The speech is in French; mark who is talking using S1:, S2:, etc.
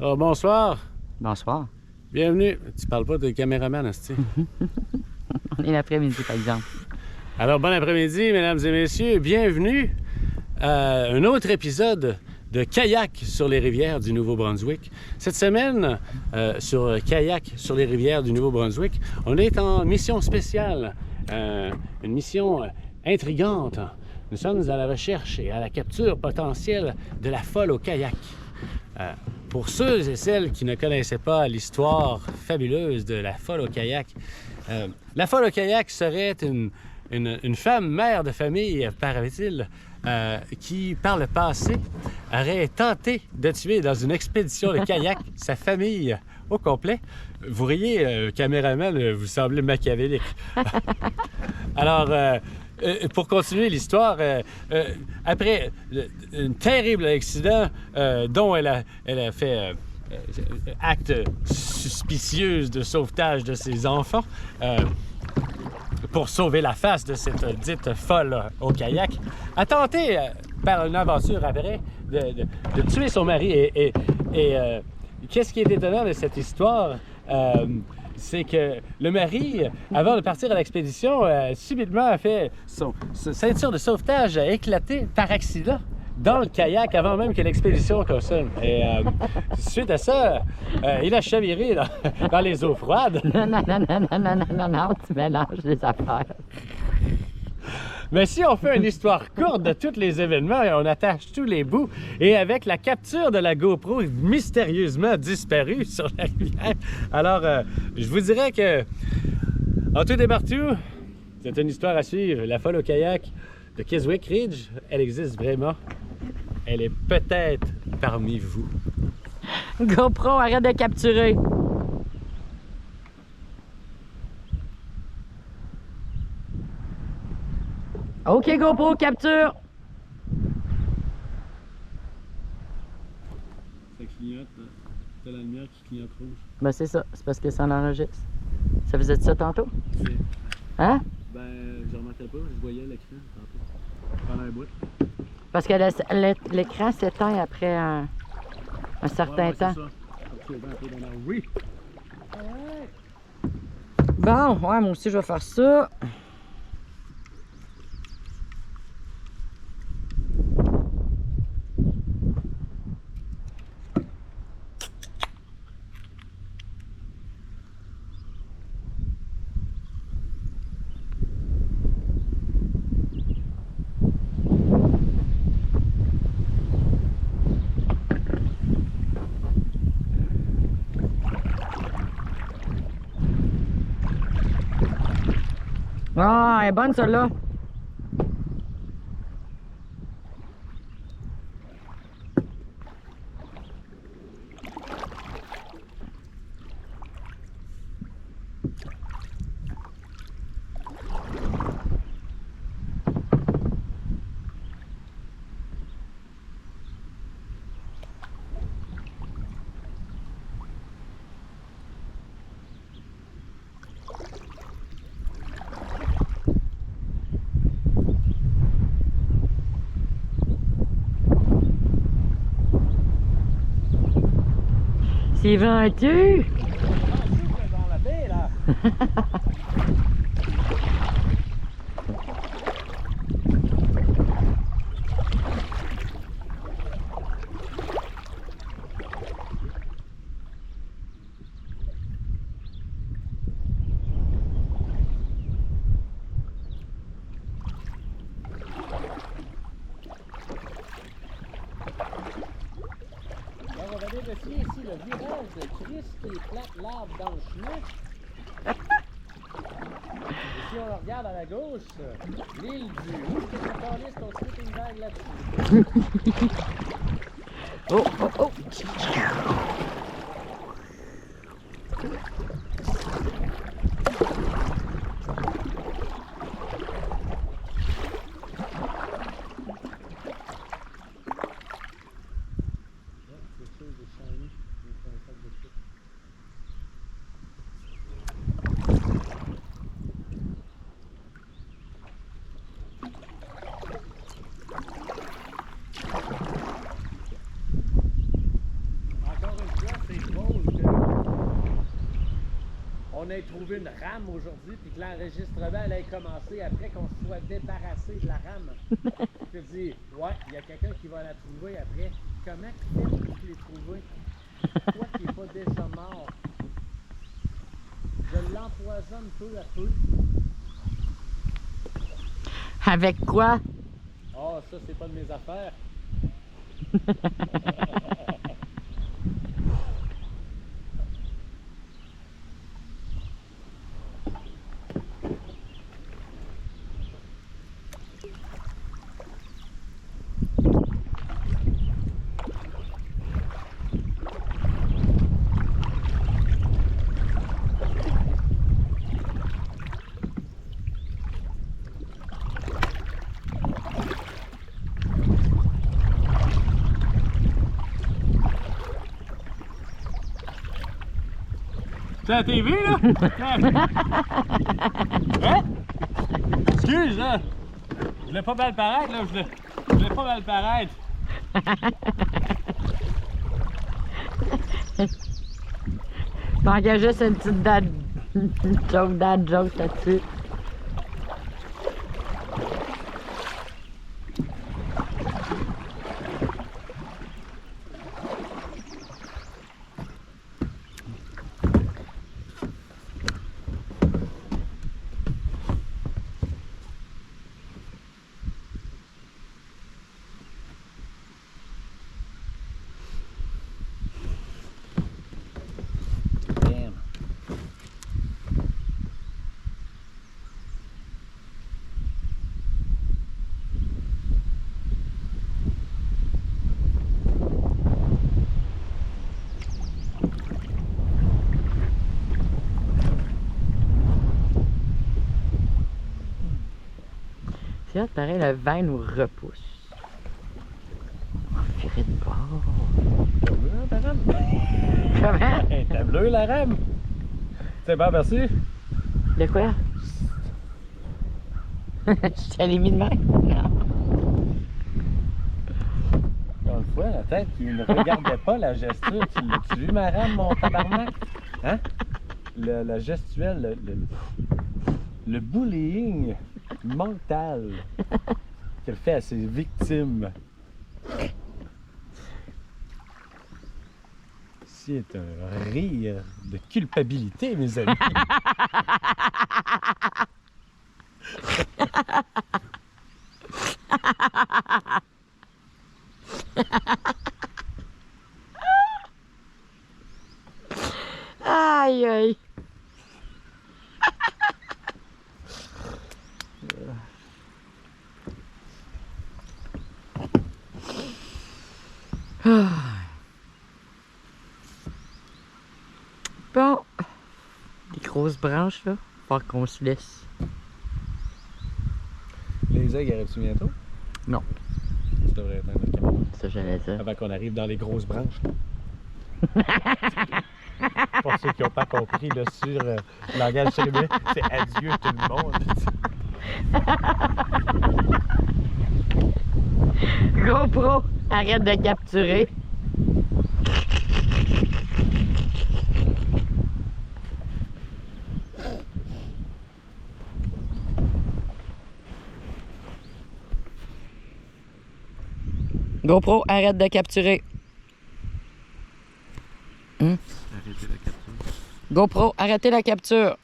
S1: Oh, bonsoir.
S2: Bonsoir.
S1: Bienvenue. Tu parles pas de caméraman, asti.
S2: On est l'après-midi, par exemple.
S1: Alors, bon après-midi, mesdames et messieurs. Bienvenue à un autre épisode de Kayak sur les rivières du Nouveau-Brunswick. Cette semaine, sur Kayak sur les rivières du Nouveau-Brunswick, on est en mission spéciale, une mission intrigante. Nous sommes à la recherche et à la capture potentielle de la folle au kayak. Pour ceux et celles qui ne connaissaient pas l'histoire fabuleuse de la folle au kayak, la folle au kayak serait une femme mère de famille, paraît-il, qui, par le passé, aurait tenté de tuer dans une expédition de kayak sa famille au complet. Vous riez, caméraman, vous semblez machiavélique. Alors, pour continuer l'histoire, après un terrible accident dont elle a fait acte suspicieux de sauvetage de ses enfants, pour sauver la face de cette dite folle au kayak, a tenté, par une aventure après, de tuer son mari. Et qu'est-ce qui est étonnant de cette histoire? C'est que le mari, avant de partir à l'expédition, subitement a fait sa ceinture de sauvetage a éclaté par accident dans le kayak avant même que l'expédition consomme. Et suite à ça, il a chaviré dans les eaux froides.
S2: Non, tu mélanges les affaires.
S1: Mais si on fait une histoire courte de tous les événements et on attache tous les bouts, et avec la capture de la GoPro mystérieusement disparue sur la rivière, alors je vous dirais que, en tout et partout, c'est une histoire à suivre. La folle au kayak de Keswick Ridge, elle existe vraiment. Elle est peut-être parmi vous.
S2: GoPro, arrête de capturer. OK, GoPro, capture.
S1: Ça clignote, t'as la lumière qui clignote rouge.
S2: Ben c'est ça, c'est parce que ça enregistre. Ça faisait ça tantôt?
S1: C'est...
S2: Hein?
S1: Ben, je remarquais pas, je voyais l'écran tantôt. Pendant un bout.
S2: Parce que l'écran s'éteint après un certain temps.
S1: C'est ça. Oui.
S2: Bon, ouais, moi aussi je vais faire ça. Ah, elle est bonne celle-là. C'est ventu!
S1: Dans la baie, là. Ici, le virage de Christ et plate l'arbre dans le chemin. Et si on regarde à la gauche, l'île du... Où est-ce que ça calisse ton sleeping bag là-dessus?
S2: Oh, oh, oh!
S1: on ait trouvé une rame aujourd'hui, puis que l'enregistrement allait commencer après qu'on se soit débarrassé de la rame. Je te dis, ouais, il y a quelqu'un qui va la trouver après. Comment tu fais pour les trouver? Toi qui n'es pas déjà mort. Je l'empoisonne peu à peu.
S2: Avec quoi?
S1: Ah, ça, c'est pas de mes affaires. C'est la TV, là? Hein? Excuse, là. Je voulais pas mal paraître, là. Je voulais pas mal paraître.
S2: Manquait juste une petite dad joke là-dessus. C'est hot, pareil, le vent nous repousse. On virait de bord.
S1: T'as bleu, hein, ta rame?
S2: Comment?
S1: T'as bleu, la rame? C'est bon, merci.
S2: De quoi? Je t'allais mis de main? Non.
S1: Encore une fois, la tête qui ne regardait pas la gesture. Tu vu, ma rame, mon tabarnak? Hein? La gestuelle, le bullying mental qu'elle fait à ses victimes. C'est un rire de culpabilité, mes amis.
S2: Aïe, aïe. Bon, les grosses branches là, faut qu'on se laisse.
S1: Les aigles arrivent-tu bientôt?
S2: Non.
S1: Tu devrais éteindre le caméra.
S2: Ça, j'allais dire.
S1: Avant qu'on arrive dans les grosses branches. Pour ceux qui n'ont pas compris, là, sur le langage cérébral, c'est adieu tout le monde.
S2: GoPro, arrête de capturer. GoPro, arrête de capturer.
S1: Arrêtez la capture.
S2: GoPro, arrêtez la capture.